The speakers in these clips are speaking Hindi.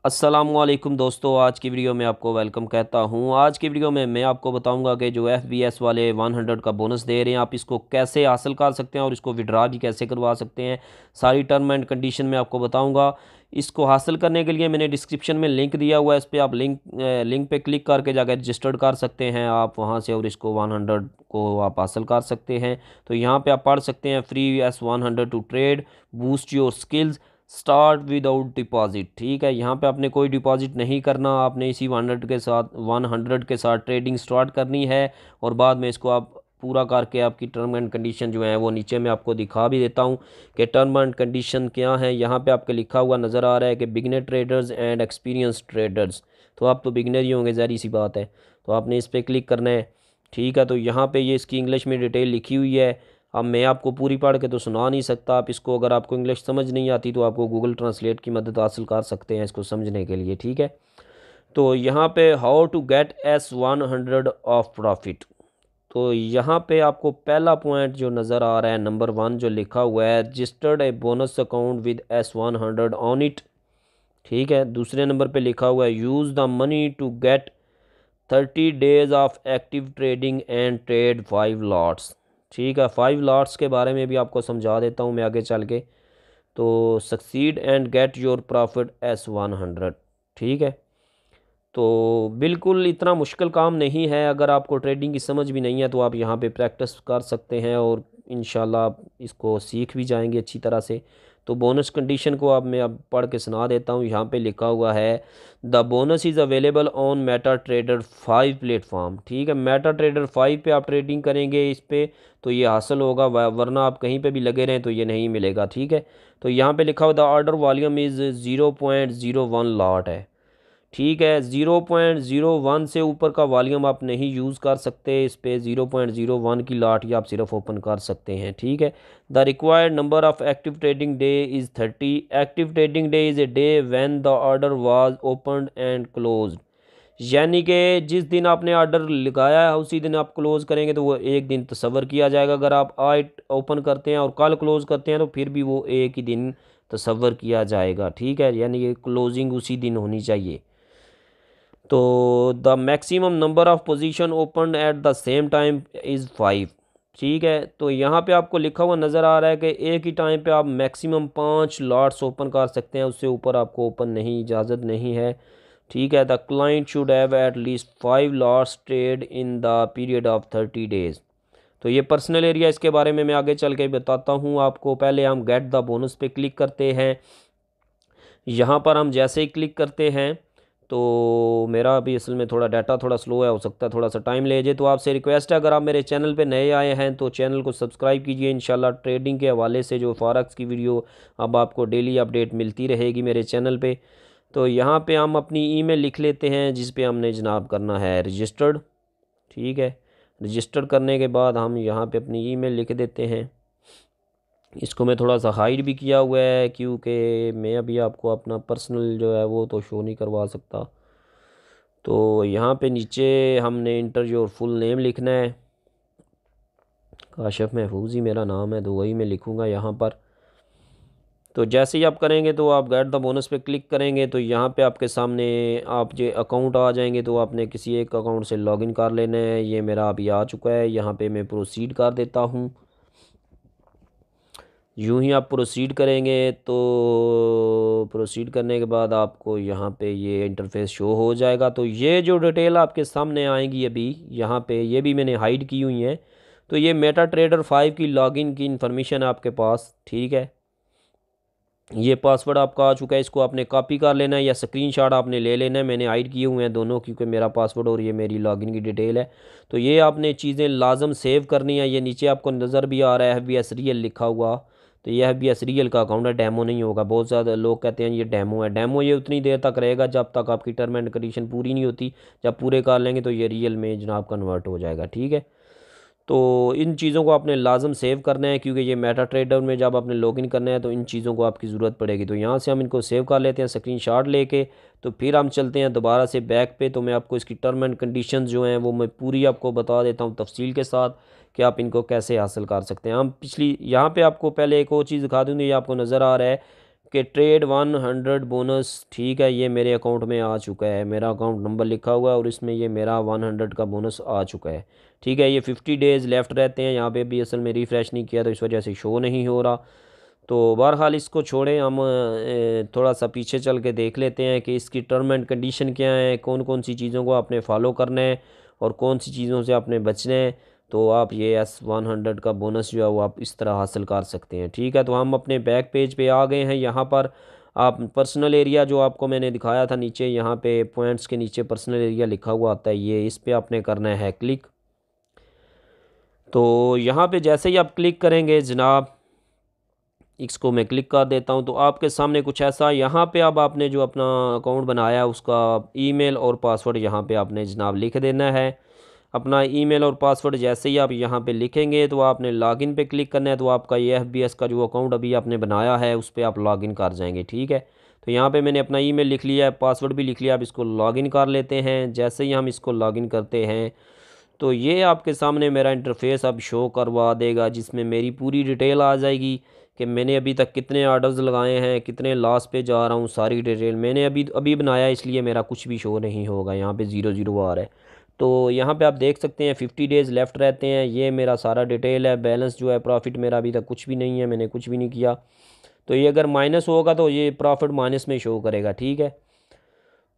अस्सलामुअलैकुम दोस्तों, आज की वीडियो में आपको वेलकम कहता हूँ। आज की वीडियो में मैं आपको बताऊंगा कि जो FBS वाले 100 का बोनस दे रहे हैं, आप इसको कैसे हासिल कर सकते हैं और इसको विड्रा भी कैसे करवा सकते हैं। सारी टर्म एंड कंडीशन में आपको बताऊंगा। इसको हासिल करने के लिए मैंने डिस्क्रिप्शन में लिंक दिया हुआ है, इस पर आप लिंक पे क्लिक करके जाकर रजिस्टर्ड कर सकते हैं आप वहाँ से, और इसको 100 को आप हासिल कर सकते हैं। तो यहाँ पर आप पढ़ सकते हैं free S100 to trade, boost your skills, start without deposit. ठीक है, यहाँ पे आपने कोई डिपॉजिट नहीं करना, आपने इसी 100 के साथ ट्रेडिंग स्टार्ट करनी है। और बाद में इसको आप पूरा करके आपकी टर्म एंड कंडीशन जो है वो नीचे मैं आपको दिखा भी देता हूँ कि टर्म एंड कंडीशन क्या है। यहाँ पे आपके लिखा हुआ नज़र आ रहा है कि beginner traders and experience traders. तो आप तो बिगिनर ही होंगे, ज़ाहिर सी बात है। तो आपने इस पर क्लिक करना है। ठीक है, तो यहाँ पे ये इसकी इंग्लिश में डिटेल लिखी हुई है। अब मैं आपको पूरी पढ़ के तो सुना नहीं सकता, आप इसको अगर आपको इंग्लिश समझ नहीं आती तो आपको गूगल ट्रांसलेट की मदद हासिल कर सकते हैं इसको समझने के लिए। ठीक है, तो यहाँ पे how to get S100 of profit. तो यहाँ पे आपको पहला पॉइंट जो नज़र आ रहा है, नंबर 1 जो लिखा हुआ है, registered a bonus account with S100 on it. ठीक है, दूसरे नंबर पे लिखा हुआ है use the money to get 30 days of active trading and trade 5 lots. ठीक है, 5 लॉट्स के बारे में भी आपको समझा देता हूँ मैं आगे चल के। तो succeed and get your profit S100। ठीक है, तो बिल्कुल इतना मुश्किल काम नहीं है। अगर आपको ट्रेडिंग की समझ भी नहीं है तो आप यहाँ पे प्रैक्टिस कर सकते हैं और इंशाल्लाह आप इसको सीख भी जाएंगे अच्छी तरह से। तो बोनस कंडीशन को अब मैं अब पढ़ के सुना देता हूँ। यहाँ पे लिखा हुआ है the bonus is available on Meta trader 5 platform. ठीक है, मेटा ट्रेडर 5 पे आप ट्रेडिंग करेंगे इस पे तो ये हासिल होगा, वरना आप कहीं पे भी लगे रहें तो ये नहीं मिलेगा। ठीक है, तो यहाँ पे लिखा हुआ the order volume is 0.01 lot है। ठीक है, 0.01 से ऊपर का वॉल्यूम आप नहीं यूज़ कर सकते इस पे। 0.01 की लाट ही आप सिर्फ ओपन कर सकते हैं। ठीक है, the required number of active trading day is 30। Active trading day is a day when the order was opened and closed. यानी कि जिस दिन आपने ऑर्डर लगाया है उसी दिन आप क्लोज़ करेंगे तो वो एक दिन तसव्वुर किया जाएगा। अगर आप आज ओपन करते हैं और कल क्लोज़ करते हैं तो फिर भी वो एक ही दिन तसव्वुर किया जाएगा। ठीक है, यानी कि क्लोजिंग उसी दिन होनी चाहिए। तो the maximum number of position open at the same time is 5। ठीक है, तो यहाँ पे आपको लिखा हुआ नज़र आ रहा है कि एक ही टाइम पे आप मैक्सिमम 5 लॉट्स ओपन कर सकते हैं, उससे ऊपर आपको ओपन नहीं, इजाज़त नहीं है। ठीक है, the client should have at least 5 lots trade in the period of 30 days। तो ये पर्सनल एरिया, इसके बारे में मैं आगे चल के बताता हूँ आपको। पहले हम गेट द बोनस पे क्लिक करते हैं। यहाँ पर हम जैसे ही क्लिक करते हैं तो मेरा अभी असल में थोड़ा डाटा थोड़ा स्लो है, हो सकता है थोड़ा सा टाइम ले जाए। तो आपसे रिक्वेस्ट है, अगर आप मेरे चैनल पे नए आए हैं तो चैनल को सब्सक्राइब कीजिए। इंशाल्लाह ट्रेडिंग के हवाले से जो फॉरेक्स की वीडियो अब आपको डेली अपडेट मिलती रहेगी मेरे चैनल पे। तो यहाँ पे हम अपनी ईमेल लिख लेते हैं जिस पे हमने जनाब करना है रजिस्टर्ड। ठीक है, रजिस्टर करने के बाद हम यहाँ पे अपनी ईमेल लिख देते हैं। इसको मैं थोड़ा सा हाइड भी किया हुआ है क्योंकि मैं अभी आपको अपना पर्सनल जो है वो तो शो नहीं करवा सकता। तो यहाँ पे नीचे हमने इंटर योर फुल नेम लिखना है। काशिफ महफूज ही मेरा नाम है तो वही मैं लिखूँगा यहाँ पर। तो जैसे ही आप करेंगे तो आप गेट द बोनस पे क्लिक करेंगे तो यहाँ पे आपके सामने आप जो अकाउंट आ जाएंगे, तो आपने किसी एक अकाउंट से लॉगिन कर लेना है। ये मेरा अभी आ चुका है, यहाँ पे मैं प्रोसीड कर देता हूँ। यूं ही आप प्रोसीड करेंगे तो प्रोसीड करने के बाद आपको यहाँ पे ये इंटरफेस शो हो जाएगा। तो ये जो डिटेल आपके सामने आएंगी अभी यहाँ पे, ये भी मैंने हाइड की हुई है। तो ये मेटा ट्रेडर 5 की लॉगिन की इंफॉर्मेशन है आपके पास। ठीक है, ये पासवर्ड आपका आ चुका है, इसको आपने कॉपी कर लेना है या स्क्रीनशॉट आपने ले लेना है। मैंने हाइड किए हुए हैं दोनों क्योंकि मेरा पासवर्ड और ये मेरी लॉगिन की डिटेल है। तो ये आपने चीज़ें लाजम सेव करनी है। ये नीचे आपको नज़र भी आ रहा है FBS रियल लिखा हुआ। तो ये FBS रियल का अकाउंट है, डेमो नहीं होगा। बहुत ज़्यादा लोग कहते हैं ये डेमो है। डेमो ये उतनी देर तक रहेगा जब तक आपकी टर्म एंड कंडीशन पूरी नहीं होती। जब पूरे कर लेंगे तो ये रियल में जनाब कन्वर्ट हो जाएगा। ठीक है, तो इन चीज़ों को आपने लाजम सेव करना है क्योंकि ये मेटा ट्रेडर में जब आपने लॉगिन करना है तो इन चीज़ों को आपकी ज़रूरत पड़ेगी। तो यहाँ से हम इनको सेव कर लेते हैं स्क्रीनशॉट लेके। तो फिर हम चलते हैं दोबारा से बैक पे। तो मैं आपको इसकी टर्म एंड कंडीशंस जो हैं वो मैं पूरी आपको बता देता हूँ तफसील के साथ कि आप इनको कैसे हासिल कर सकते हैं। हम पिछली यहाँ पे आपको पहले एक और चीज़ दिखा दूँगी, ये आपको नज़र आ रहा है कि ट्रेड 100 बोनस, ठीक है, ये मेरे अकाउंट में आ चुका है, मेरा अकाउंट नंबर लिखा हुआ है और इसमें ये मेरा 100 का बोनस आ चुका है। ठीक है, ये 50 डेज़ लेफ़्ट रहते हैं, यहाँ पे भी असल में रिफ़्रेश नहीं किया तो इस वजह से शो नहीं हो रहा। तो बहरहाल इसको छोड़ें, हम थोड़ा सा पीछे चल के देख लेते हैं कि इसकी टर्म एंड कंडीशन क्या है, कौन कौन सी चीज़ों को आपने फॉलो करना है और कौन सी चीज़ों से आपने बचना है। तो आप ये S100 का बोनस जो है वो आप इस तरह हासिल कर सकते हैं। ठीक है, तो हम अपने बैक पेज पे आ गए हैं। यहाँ पर आप पर्सनल एरिया जो आपको मैंने दिखाया था नीचे, यहाँ पे पॉइंट्स के नीचे पर्सनल एरिया लिखा हुआ आता है, ये इस पे आपने करना है क्लिक। तो यहाँ पे जैसे ही आप क्लिक करेंगे जनाब, इसको मैं क्लिक कर देता हूँ, तो आपके सामने कुछ ऐसा, यहाँ पे अब आपने जो अपना अकाउंट बनाया है उसका ईमेल और पासवर्ड यहाँ पे आपने जनाब लिख देना है। अपना ईमेल और पासवर्ड जैसे ही आप यहाँ पे लिखेंगे तो आपने लॉगिन पे क्लिक करना है, तो आपका ये FBS का जो अकाउंट अभी आपने बनाया है उस पर आप लॉगिन कर जाएंगे। ठीक है, तो यहाँ पे मैंने अपना ईमेल लिख लिया है, पासवर्ड भी लिख लिया, अब इसको लॉगिन कर लेते हैं। जैसे ही हम इसको लॉगिन करते हैं तो ये आपके सामने मेरा इंटरफेस अब शो करवा देगा, जिसमें मेरी पूरी डिटेल आ जाएगी कि मैंने अभी तक कितने ऑर्डर्स लगाए हैं, कितने लॉस पे जा रहा हूँ, सारी डिटेल मैंने अभी अभी बनाया, इसलिए मेरा कुछ भी शो नहीं होगा। यहाँ पे 00 आ रहा है, तो यहाँ पे आप देख सकते हैं 50 डेज़ लेफ़्ट रहते हैं, ये मेरा सारा डिटेल है। बैलेंस जो है प्रॉफिट मेरा अभी तक कुछ भी नहीं है, मैंने कुछ भी नहीं किया। तो ये अगर माइनस होगा तो ये प्रॉफिट माइनस में शो करेगा। ठीक है,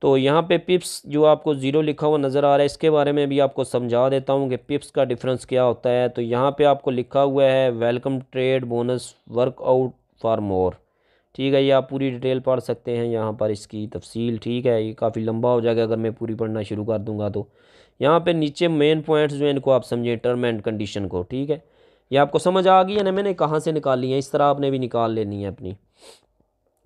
तो यहाँ पे पिप्स जो आपको ज़ीरो लिखा हुआ नज़र आ रहा है, इसके बारे में भी आपको समझा देता हूँ कि पिप्स का डिफरेंस क्या होता है। तो यहाँ पे आपको लिखा हुआ है welcome trade bonus workout for more. ठीक है, ये आप पूरी डिटेल पढ़ सकते हैं यहाँ पर इसकी तफसील। ठीक है, ये काफ़ी लंबा हो जाएगा अगर मैं पूरी पढ़ना शुरू कर दूँगा। तो यहाँ पे नीचे मेन पॉइंट्स जो है इनको आप समझें, टर्म एंड कंडीशन को। ठीक है, ये आपको समझ आ गई है ना, मैंने कहाँ से निकाली है, इस तरह आपने भी निकाल लेनी है अपनी।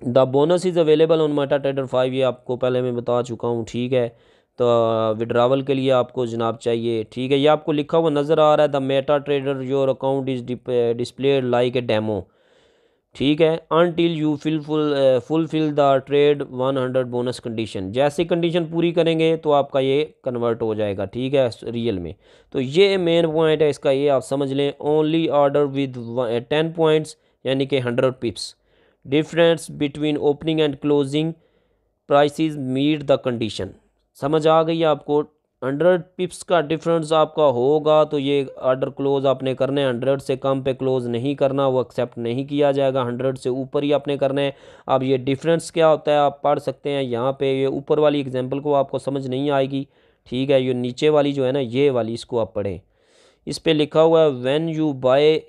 The bonus is available on Meta trader 5, ये आपको पहले मैं बता चुका हूँ। ठीक है, तो विड्रावल के लिए आपको जनाब चाहिए। ठीक है, ये आपको लिखा हुआ नज़र आ रहा है, the Meta trader your account is displayed like a demo. ठीक है, until you fulfil the trade 100 bonus condition, जैसे कंडीशन पूरी करेंगे तो आपका ये कन्वर्ट हो जाएगा। ठीक है, रियल में। तो ये मेन पॉइंट है इसका, ये आप समझ लें। ओनली ऑर्डर विद 10 पॉइंट्स यानी कि 100 pips difference between opening and closing prices meet the condition. समझ आ गई आपको? 100 पिप्स का डिफरेंस आपका होगा तो ये ऑर्डर क्लोज आपने करना है, 100 से कम पे क्लोज नहीं करना, वो एक्सेप्ट नहीं किया जाएगा, 100 से ऊपर ही आपने करना है। अब ये डिफरेंस क्या होता है आप पढ़ सकते हैं यहाँ पे, ये ऊपर वाली एग्जांपल को आपको समझ नहीं आएगी। ठीक है, ये नीचे वाली जो है ना, ये वाली, इसको आप पढ़ें। इस पे लिखा हुआ है when you buy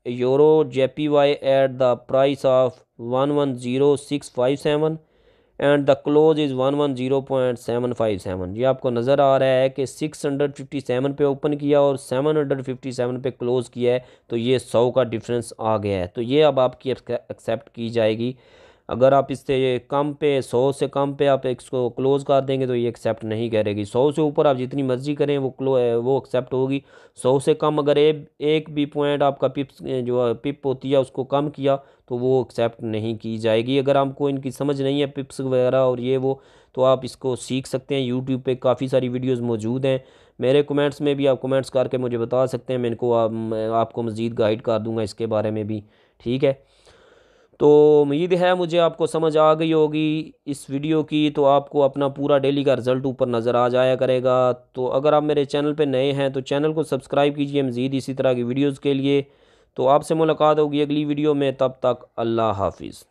euro JPY at the price of 110657 and the close is 110.757। ये आपको नज़र आ रहा है कि 657 पे ओपन किया और 757 पे क्लोज़ किया है, तो ये 100 का डिफरेंस आ गया है। तो ये अब आपकी एक्सेप्ट की जाएगी। अगर आप इससे कम पे, 100 से कम पे आप इसको क्लोज़ कर देंगे तो ये एक्सेप्ट नहीं करेगी। 100 से ऊपर आप जितनी मर्ज़ी करें वो एक्सेप्ट होगी। 100 से कम अगर एक भी पॉइंट आपका पिप्स जो पिप होती है उसको कम किया तो वो एक्सेप्ट नहीं की जाएगी। अगर आपको इनकी समझ नहीं है पिप्स वगैरह और ये वो, तो आप इसको सीख सकते हैं। यूट्यूब पे काफ़ी सारी वीडियोस मौजूद हैं, मेरे कमेंट्स में भी आप कमेंट्स करके मुझे बता सकते हैं, मैं इनको आपको मज़ीद गाइड कर दूंगा इसके बारे में भी। ठीक है, तो उम्मीद है मुझे आपको समझ आ गई होगी इस वीडियो की। तो आपको अपना पूरा डेली का रिज़ल्ट ऊपर नज़र आ जाया करेगा। तो अगर आप मेरे चैनल पे नए हैं तो चैनल को सब्सक्राइब कीजिए मज़ीद इसी तरह की वीडियोज़ के लिए। तो आपसे मुलाकात होगी अगली वीडियो में, तब तक अल्लाह हाफिज़।